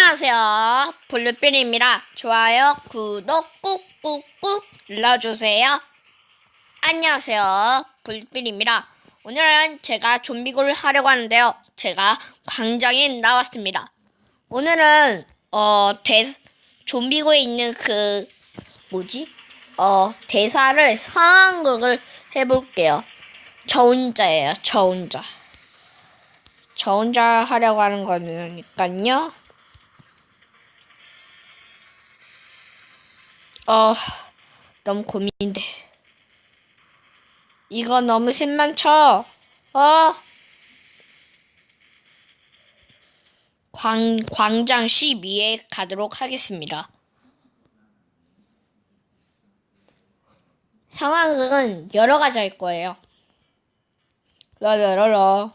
안녕하세요. 블루베리입니다. 좋아요, 구독 꾹꾹꾹 눌러주세요. 안녕하세요. 블루베리입니다. 오늘은 제가 좀비고를 하려고 하는데요. 제가 광장에 나왔습니다. 오늘은 좀비고에 있는 대사를 상황극을 해볼게요. 저 혼자예요. 저 혼자 하려고 하는 거니까요. 너무 고민돼. 이거 너무 심만쳐. 광장 12에 가도록 하겠습니다. 상황극은 여러 가지 할 거예요. 라라라라.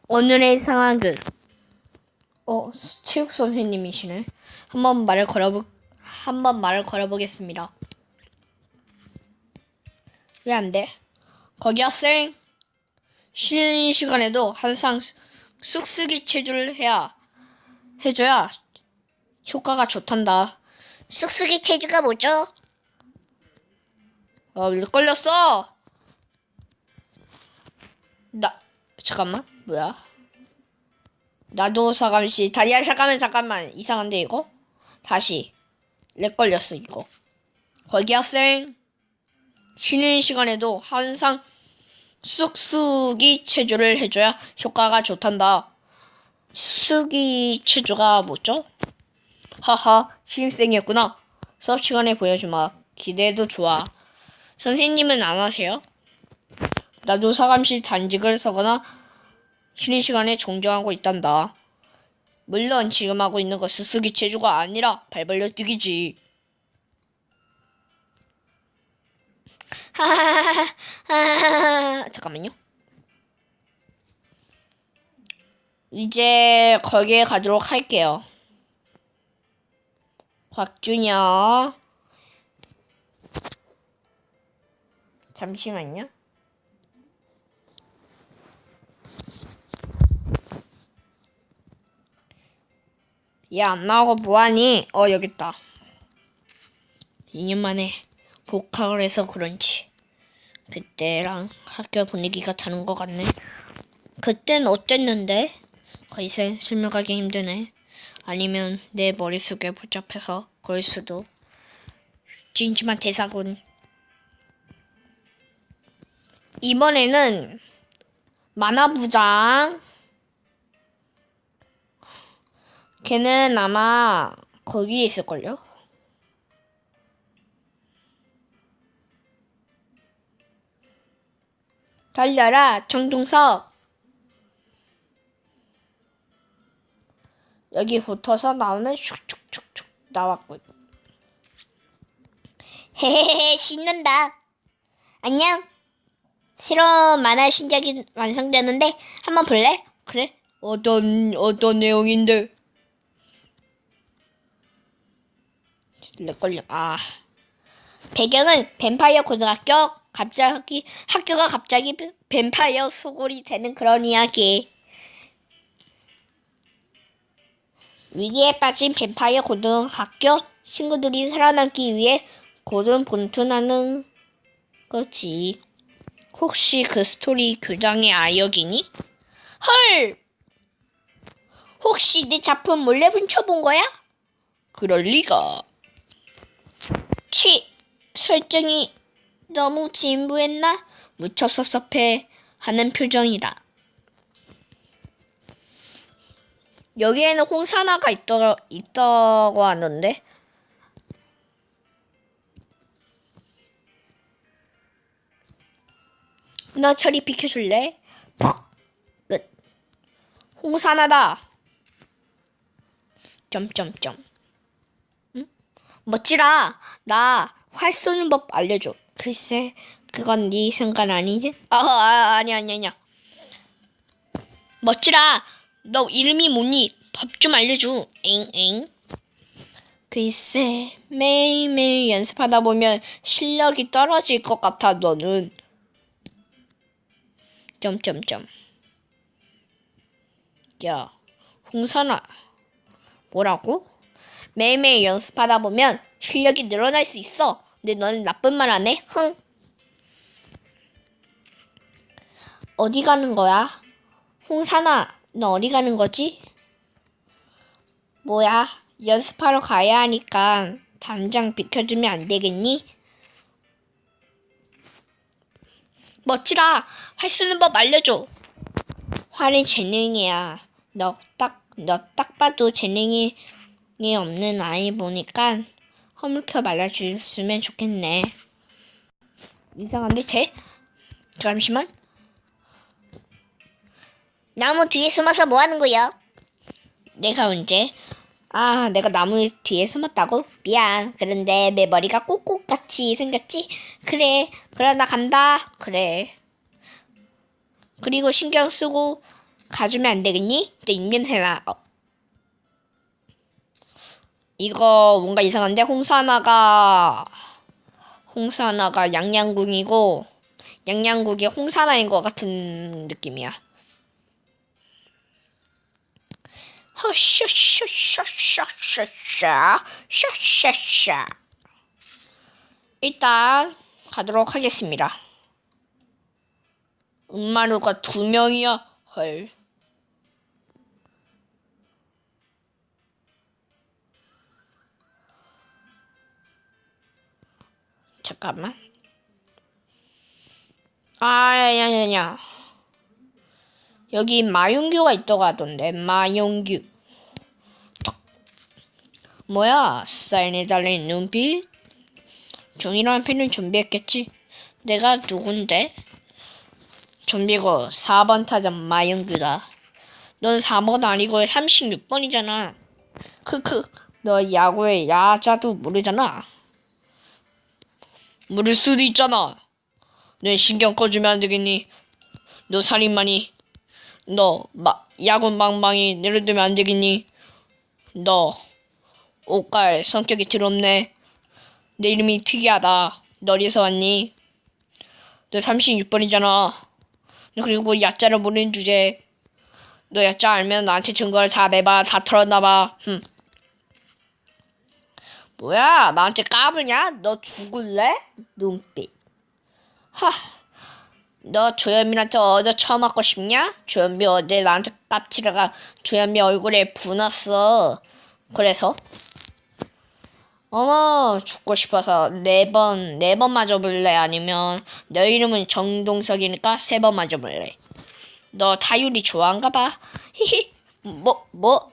오늘의 상황극. 체육 선생님이시네. 한번 말을 걸어보겠습니다. 왜 안 돼? 거기 학생, 쉬는 시간에도 항상 쑥쑥이 체조를 해줘야 효과가 좋단다. 쑥쑥이 체조가 뭐죠? 왜 걸렸어? 잠깐만, 뭐야? 나도 사감시. 다리야, 잠깐만. 이상한데, 이거? 다시. 렉 걸렸어, 이거. 거기 학생. 쉬는 시간에도 항상 쑥쑥이 체조를 해줘야 효과가 좋단다. 쑥쑥이 체조가 뭐죠? 하하, 신입생이었구나. 수업 시간에 보여주마. 기대해도 좋아. 선생님은 안 하세요? 나도 사감실 단직을 서거나 쉬는 시간에 종정하고 있단다. 물론 지금 하고 있는 거 쑥쑥이 체조가 아니라 발 벌려 뛰기지. 잠깐만요. 이제 거기에 가도록 할게요. 곽준혁. 잠시만요. 얘 안 나오고 뭐하니? 여깄다. 2년 만에 복학을 해서 그런지 그때랑 학교 분위기가 다른 것 같네. 그땐 어땠는데? 거기서 설명하기 힘드네. 아니면 내 머릿속에 복잡해서 그럴 수도. 진심한 대사군. 이번에는 만화부장. 걔는 아마 거기에 있을걸요? 달려라, 정동석. 여기 붙어서 나오면 슉슉슉슉 나왔군. 헤헤헤, 신난다. 안녕. 새로운 만화 신작이 완성되는데 한번 볼래? 그래? 어떤 내용인데? 렉걸려. 배경은 뱀파이어 고등학교. 학교가 갑자기 뱀파이어 소굴이 되는 그런 이야기. 위기에 빠진 뱀파이어 고등학교 친구들이 살아남기 위해 고군분투하는 거지. 혹시 그 스토리 교장의 아역이니? 헐! 혹시 내 작품 몰래 훔쳐본 거야? 그럴 리가. 설정이 너무 진부했나? 무척 섭섭해 하는 표정이라. 여기에는 홍사나가 있다고 하는데. 너 저리 비켜줄래? 끝. 홍사나다. 점점점. 응? 멋지라. 나 활 쏘는 법 알려줘. 글쎄, 그건 네 생각 아니지? 아니야. 멋지라. 너 이름이 뭐니? 법 좀 알려줘. 엥. 글쎄, 매일매일 연습하다 보면 실력이 떨어질 것 같아, 너는. 점점점. 야, 홍산아. 뭐라고? 매일매일 연습하다 보면 실력이 늘어날 수 있어. 근데 너는 나쁜 말 안 해? 흥. 어디 가는 거야? 홍산아, 너 어디 가는 거지? 뭐야, 연습하러 가야 하니까 당장 비켜주면 안 되겠니? 멋지라, 할 수 있는 법 알려줘. 화는 재능이야. 너 딱 봐도 재능이 없는 아이 보니까 허물켜 말아줬으면 좋겠네. 이상한데, 쟤? 잠시만. 나무 뒤에 숨어서 뭐 하는 거야? 내가 언제? 아, 내가 나무 뒤에 숨었다고? 미안. 그런데 내 머리가 꼭꼭같이 생겼지? 그래, 나 간다. 그래. 그리고 신경 쓰고 가주면 안 되겠니? 또 입냄새나. 이거 뭔가 이상한데? 홍사나가 양양궁이고 양양국이 홍사나인 것 같은 느낌이야. 샤샤샤샤샤샤샤샤. 일단 가도록 하겠습니다. 음마루가 2명이야. 헐. 잠깐만. 야야야야. 여기 마용규가 있다고 하던데. 마용규. 뭐야? 사인에 달린 눈빛? 종이랑 펜을 준비했겠지? 내가 누군데? 좀비고 4번 타자 마용규다. 넌 4번 아니고 36번이잖아. 크크. 너 야구의 야자도 모르잖아. 모를 수도 있잖아. 너 신경 꺼주면 안 되겠니? 너 살인마니? 너 야구 망망이 내려두면 안 되겠니? 너 옷갈 성격이 더럽네. 내 이름이 특이하다. 너 어디서 왔니? 너 36번이잖아. 그리고 야자를 모르는 주제. 너 야자 알면 나한테 증거를 다 내봐. 다 털어놔봐. 뭐야, 나한테 까부냐? 너 죽을래? 눈빛. 너 조현민한테 어제 처음 맞고 싶냐? 조현미 어제 나한테 깝치다가 조현미 얼굴에 부났어. 그래서? 어머, 죽고 싶어서 4번 맞아볼래? 아니면 너 이름은 정동석이니까 3번 맞아볼래? 너 타율이 좋아한가 봐. 히히. 뭐?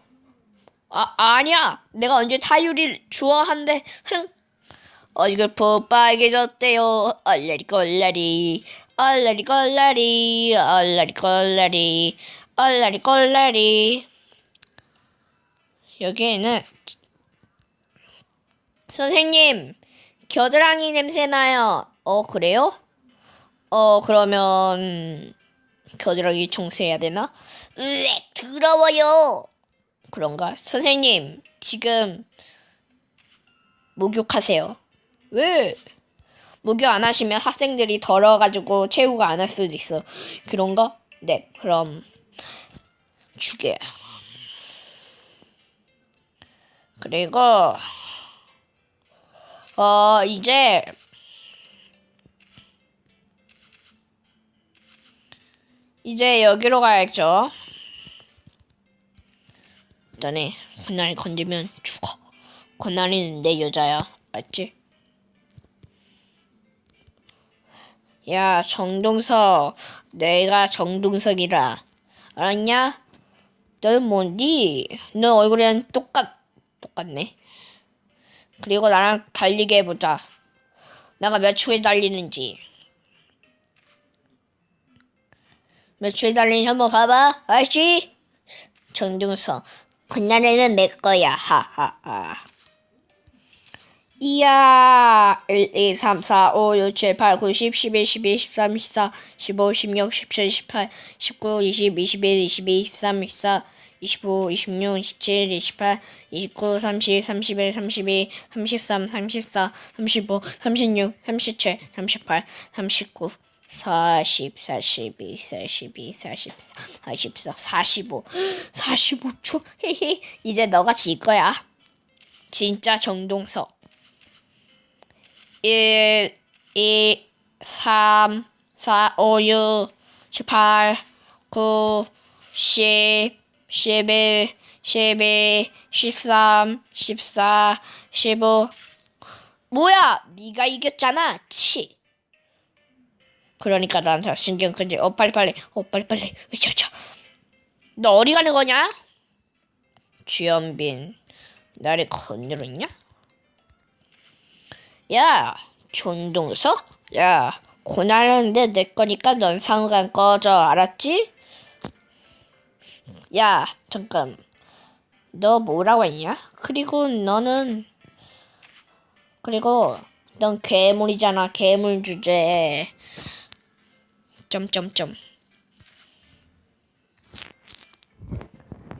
아니야. 내가 언제 타율이 좋아한대. 흥. 얼굴 빨개졌대요. 얼라리꼴라리. 얼라리꼴라리. 얼라리꼴라리. 얼라리꼴라리. 여기에는 선생님, 겨드랑이 냄새 나요. 그래요? 그러면 겨드랑이 청소해야 되나? 으악, 더러워요. 그런가? 선생님, 지금 목욕하세요. 왜? 목욕 안 하시면 학생들이 더러워가지고 체육을 안 할 수도 있어. 그런가? 네, 그럼 주게. 그리고 이제 여기로 가야죠. 너네 권나리 건들면 죽어. 권나리는 내 여자야. 알지? 야, 정동석. 내가 정동석이라. 알았냐? 너는 뭔디? 너 얼굴이랑 똑같네. 그리고 나랑 달리게 해보자. 내가 몇 초에 달리는지. 몇 초에 달리는지 한번 봐봐. 알지? 정동석. 권나리는 내 거야. 하하하. 이야. 1, 2, 3, 4, 5, 6, 7, 8, 9, 10, 11, 12, 13, 14, 15, 16, 17, 18, 19, 20, 21, 22, 23, 24, 25, 26, 27, 28, 29, 30, 31, 32, 33, 34, 35, 36, 37, 38, 39, 40, 42, 42, 44, 44, 45, 45초. 헤헤. 이제 너가 질 거야. 진짜 정동석. 1, 2, 3, 4, 5, 6, 18, 9, 10, 11, 12, 13, 14, 15. 뭐야? 네가 이겼잖아. 치. 그러니까 나한테 신경 끄지. 빨리빨리. 빨리빨리. 으쌰으쌰. 너 어디 가는 거냐? 주연빈. 나를 건드렸냐? 야, 존동석? 야, 고난하는데 내 거니까 넌 상관 꺼져. 알았지? 야, 잠깐. 너 뭐라고 했냐? 그리고 넌 괴물이잖아. 괴물 주제. 점점점.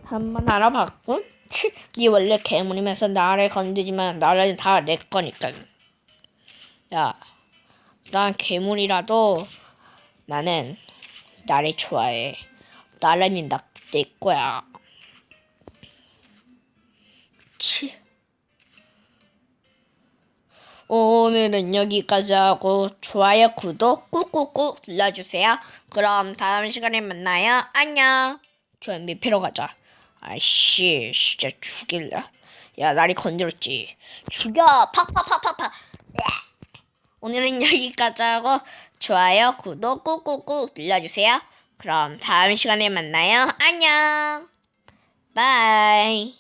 한번 알아봤군? 치, 네 원래 괴물이면서 나를 건드지만 나는 다 내 거니까. 야, 난 괴물이라도 나는 나를 좋아해. 나라니 내 거야. 치. 오늘은 여기까지 하고 좋아요, 구독 꾹꾹꾹 눌러주세요. 그럼 다음 시간에 만나요. 안녕. 조연비 패러 가자. 아이씨, 진짜 죽일라. 야, 나를 건드렸지. 죽여. 팍팍팍팍팍. 오늘은 여기까지 하고 좋아요, 구독 꾹꾹꾹 눌러주세요. 그럼 다음 시간에 만나요. 안녕. 바이.